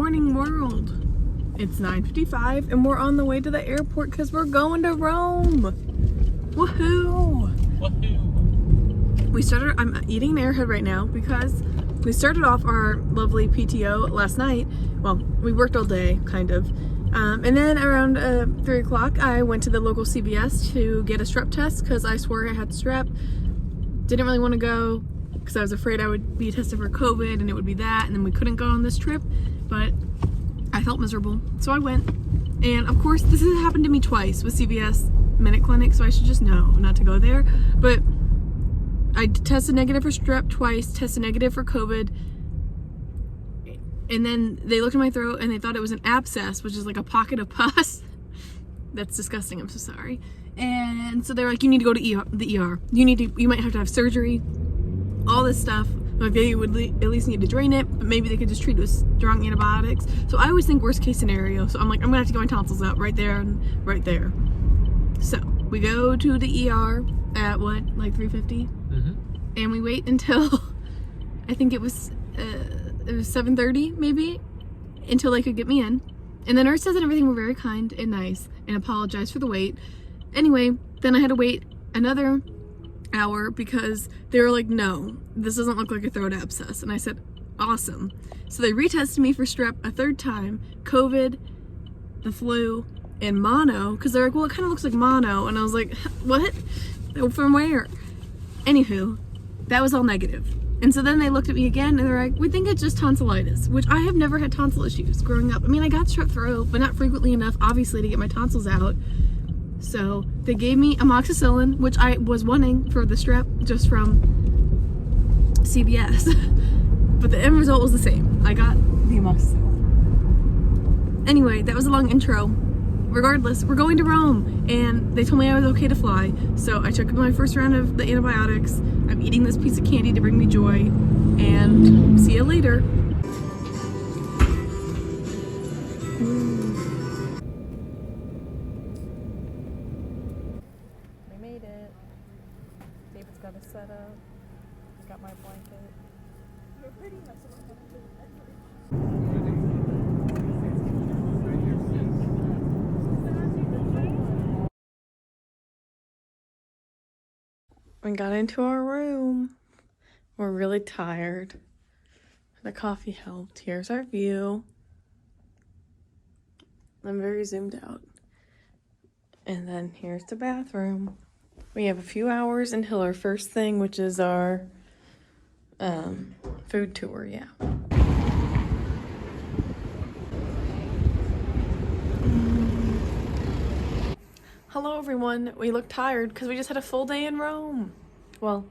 morning, world. It's 9:55 and we're on the way to the airport because we're going to Rome. Woohoo! Woohoo! I'm eating an Airhead right now because we started off our lovely PTO last night. Well, we worked all day, kind of. And then around 3 o'clock, I went to the local CVS to get a strep test because I swore I had strep. Didn't really want to go because I was afraid I would be tested for COVID and it would be that, and then we couldn't go on this trip. But I felt miserable, so I went. And of course, this has happened to me twice with CVS Minute Clinic, so I should just know not to go there. But I tested negative for strep twice, tested negative for COVID. And then they looked at my throat and they thought it was an abscess, which is like a pocket of pus. That's disgusting, I'm so sorry. And so they're like, you need to go to the ER. You might have to have surgery, all this stuff. Like they would at least need to drain it, but maybe they could just treat it with strong antibiotics. So I always think worst case scenario. So I'm like, I'm gonna have to get my tonsils out right there and right there. So we go to the ER at what, like 3:50? And we wait until, I think it was 7:30 maybe, until they could get me in. And the nurse says that everything were very kind and nice and apologized for the wait. Anyway, then I had to wait another hour because they were like, no, this doesn't look like a throat abscess. And I said, awesome. So they retested me for strep a third time, COVID, the flu, and mono, because they're like, well, it kind of looks like mono. And I was like, what? From where? Anywho, that was all negative. And so then they looked at me again and they're like, we think it's just tonsillitis, which I have never had tonsil issues growing up. I mean, I got strep throat, but not frequently enough, obviously, to get my tonsils out. So they gave me amoxicillin, which I was wanting for the strep just from CVS. But the end result was the same. I got the amoxicillin. Anyway, that was a long intro. Regardless, we're going to Rome, and they told me I was okay to fly. So I took my first round of the antibiotics. I'm eating this piece of candy to bring me joy, and see you later. We made it. David's got a setup. I got my blanket. You're pretty much we got into our room. We're really tired. The coffee helped. Here's our view. I'm very zoomed out. And then here's the bathroom. We have a few hours until our first thing, which is our food tour, yeah. Hello everyone. We look tired because we just had a full day in Rome. Well,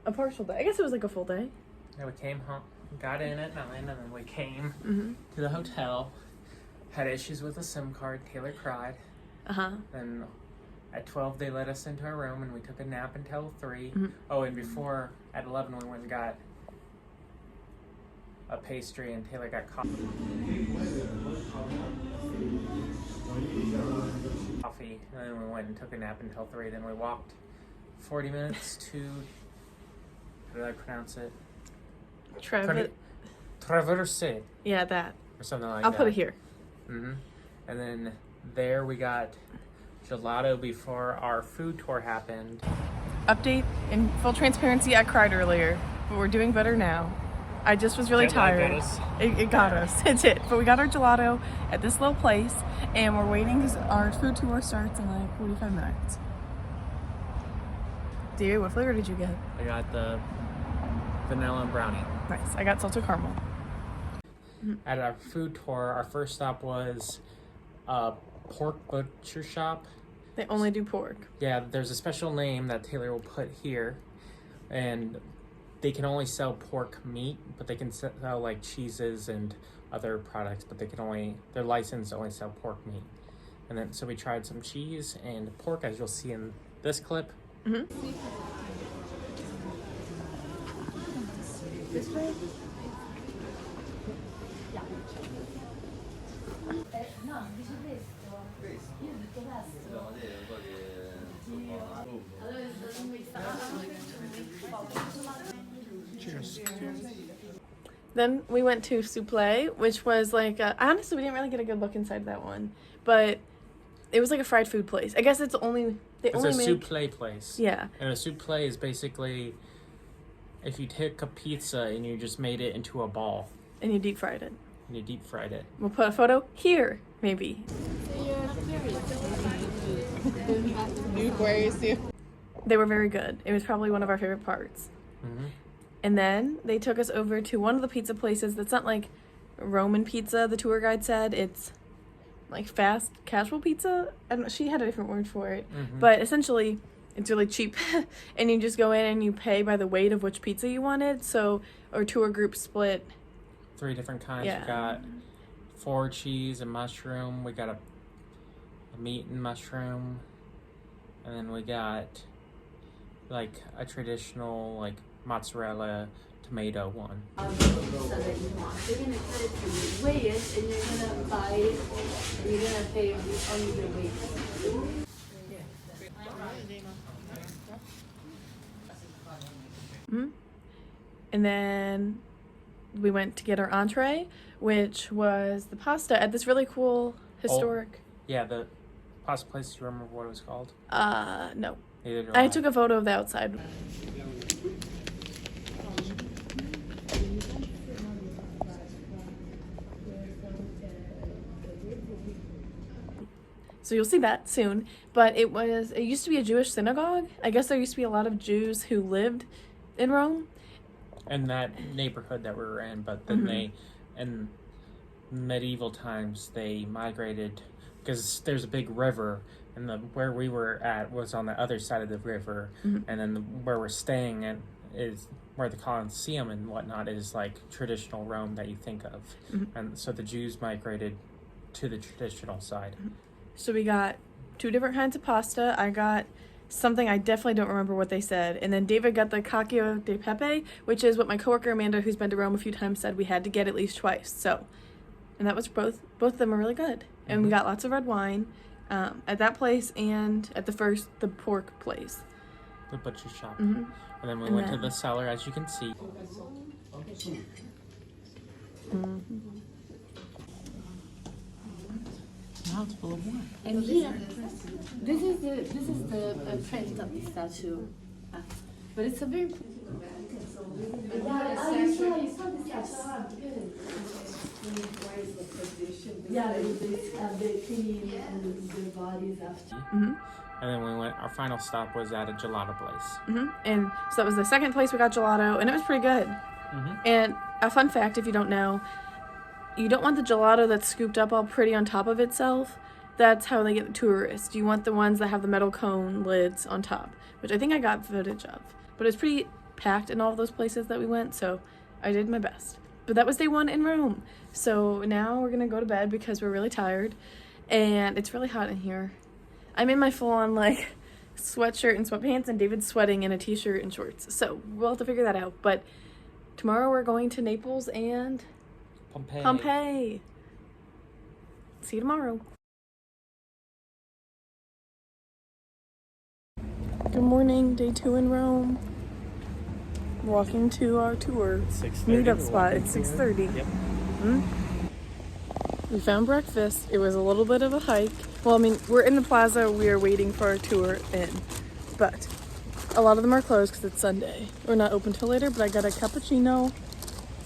a partial day. I guess it was like a full day. Yeah, we came home, got in at 9, and then we came to the hotel. Had issues with the SIM card. Taylor cried. Then at 12 they let us into our room and we took a nap until 3. Oh, and before at 11 we went and got a pastry and Taylor got coffee. And then we went and took a nap until 3. Then we walked 40 minutes to, how did I pronounce it? Traverse. Yeah, that. Or something like I'll that. put it here. And then there we got gelato before our food tour happened. Update, in full transparency, I cried earlier, but we're doing better now. I just was really tired. It got us. It's it. But we got our gelato at this little place, and we're waiting because our food tour starts in like 45 minutes. Dear, what flavor did you get? I got the vanilla and brownie. Nice. I got salted caramel. At our food tour, our first stop was a pork butcher shop. They only do pork. Yeah, there's a special name that Taylor will put here, and they can only sell pork meat, but they can sell like cheeses and other products, but they can only, they're licensed to only sell pork meat. And then, so we tried some cheese and pork, as you'll see in this clip. This way? Cheers. Then we went to Souple, which was like, honestly, we didn't really get a good look inside that one, but it was like a fried food place. I guess it's It's only a make, souffle place. yeah, And a souffle is basically if you take a pizza and you just made it into a ball and you deep fried it. and you deep fried it. We'll put a photo here, maybe. They were very good. It was probably one of our favorite parts. Mm-hmm. And then they took us over to one of the pizza places that's not like Roman pizza, the tour guide said. It's like fast casual pizza. I don't know, she had a different word for it. Mm-hmm. But essentially, it's really cheap. And you just go in and you pay by the weight of which pizza you wanted. So our tour group split. 3 different kinds. Yeah. We got 4 cheese and mushroom. We got a meat and mushroom. And then we got like a traditional like mozzarella tomato one. That you want. They're gonna cut it for you, weigh it, and you're gonna buy it, and you're gonna pay only the weight. And then we went to get our entree, which was the pasta at this really cool historic. Yeah, the pasta place. Do you remember what it was called? No. Neither do I took a photo of the outside. So you'll see that soon. But it used to be a Jewish synagogue. I guess there used to be a lot of Jews who lived in Rome. in that neighborhood that we were in, but then they, in medieval times, they migrated because there's a big river, and where we were at was on the other side of the river, and then where we're staying at is where the Colosseum and whatnot is, like traditional Rome that you think of, and so the Jews migrated to the traditional side. So we got 2 different kinds of pasta. I got something I definitely don't remember what they said. And then David got the cacio de pepe, which is what my coworker Amanda, who's been to Rome a few times, said we had to get at least twice. So, and that was both of them are really good. And we got lots of red wine at that place and at the pork place. The butcher shop. And then we went to the cellar, as you can see. Now it's full of wine. And here, this is the print of the statue, but it's a very. Yeah, they clean their bodies after. And then we went. Our final stop was at a gelato place. And so that was the second place we got gelato, and it was pretty good. And a fun fact, if you don't know, you don't want the gelato that's scooped up all pretty on top of itself. That's how they get the tourists. You want the ones that have the metal cone lids on top, which I think I got footage of. But it's pretty packed in all of those places that we went, so I did my best. But that was day 1 in Rome. So now we're gonna go to bed because we're really tired, and it's really hot in here. I'm in my full-on like sweatshirt and sweatpants, and David's sweating in a t-shirt and shorts. So we'll have to figure that out. But tomorrow we're going to Naples and Pompeii. See you tomorrow. Good morning, day 2 in Rome. Walking to our tour meetup spot at 6:30. Yep. We found breakfast. It was a little bit of a hike. Well, I mean, we're in the plaza. We are waiting for our tour in, but a lot of them are closed because it's Sunday. We're not open till later. But I got a cappuccino,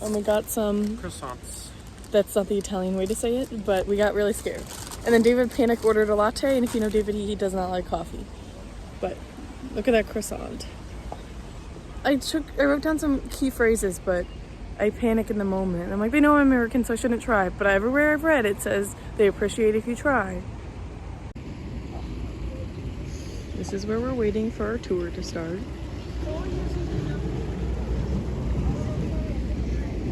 and we got some Croissants. That's not the Italian way to say it, but we got really scared. And then David panic ordered a latte, and if you know David, he does not like coffee. But look at that croissant. I wrote down some key phrases, but I panic in the moment. I'm like, they know I'm American, so I shouldn't try. But everywhere I've read, it says they appreciate if you try. This is where we're waiting for our tour to start.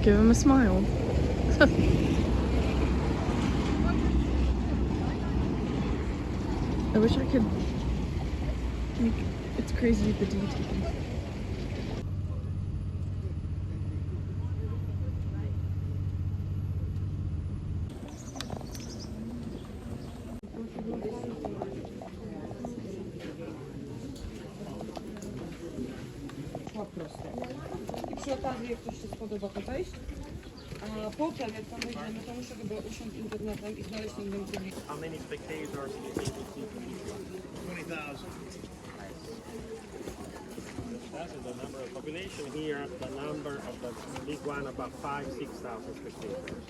Give him a smile. I wish I could make it's crazy the details. I przy okazji, jak ktoś się spodoba, to wejść. poprawiać tam będziemy, to muszę chyba usiąść internetem i znaleźć ten link. How many spectators do you think will see from each one? 20,000. That's the number of population here. The number of the big one about 5,000-6,000 spectators.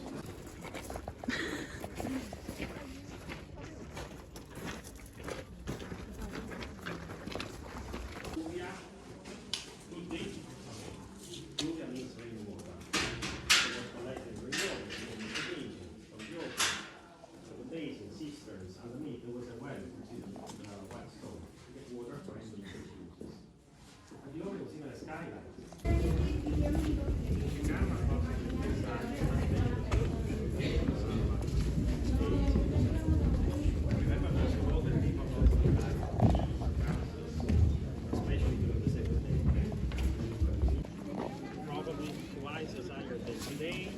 Underneath there was a well, which is white stone. To get water for any uses. And the other was even a skylight. Remember most of all the people especially during the second day. Probably twice as higher than today,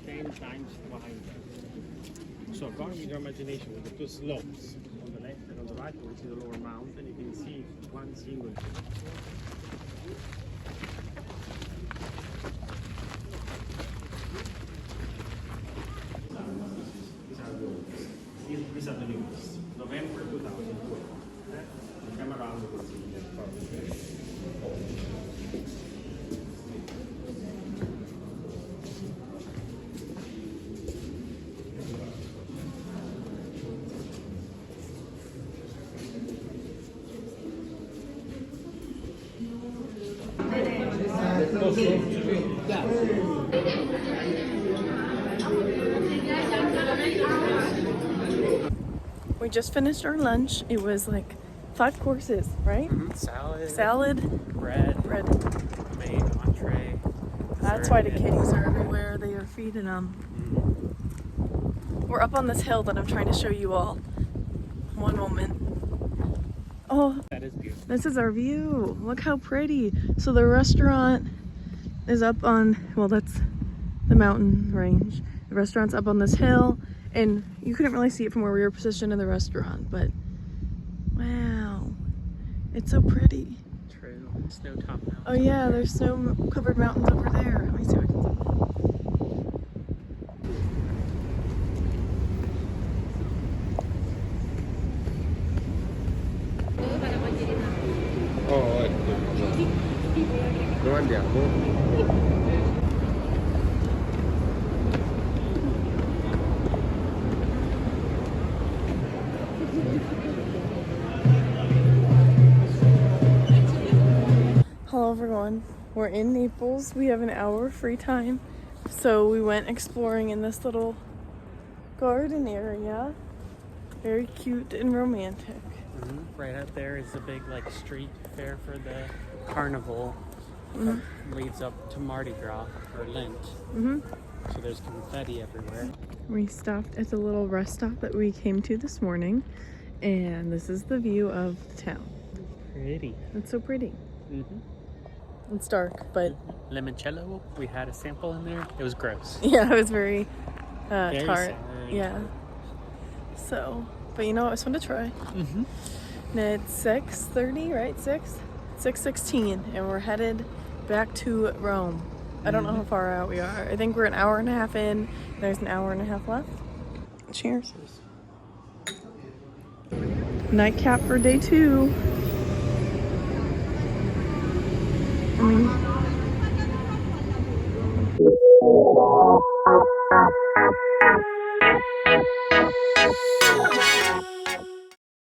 10 times behind them. So going with your imagination with the two slopes on the left and on the right, which is the lower mountain, you can see one single. These are the newest. November 2012. Come around you will see them probably. We just finished our lunch. It was like 5 courses, right? Salad, Salad, bread, bread. main entree. That's why the kitties are everywhere. They are feeding them. We're up on this hill that I'm trying to show you all. One moment. Oh, That is beautiful. this is our view. Look how pretty. So the restaurant is up on, well, that's the mountain range. The restaurant's up on this hill, and you couldn't really see it from where we were positioned in the restaurant, but wow, it's so pretty. True. Snow top mountain. Oh yeah, there's snow-covered mountains over there. Let me see if I can zoom in. Oh, ecco. Dove andiamo? Hello everyone, we're in Naples. We have an hour free time, so we went exploring in this little garden area. Very cute and romantic. Right out there is a big like street fair for the carnival that leads up to Mardi Gras or Lent. So there's confetti everywhere. We stopped at the little rest stop that we came to this morning, and this is the view of the town. Pretty. It's so pretty. It's dark, but Limoncello, we had a sample in there. It was gross. yeah, it was very Very tart. sour. Yeah. So, but you know, it was fun to try. And it's 6:30, right? 6:16, and we're headed back to Rome. I don't know how far out we are. I think we're an hour and a half in. There's an hour and a half left. Cheers. Nightcap for day 2. I mean,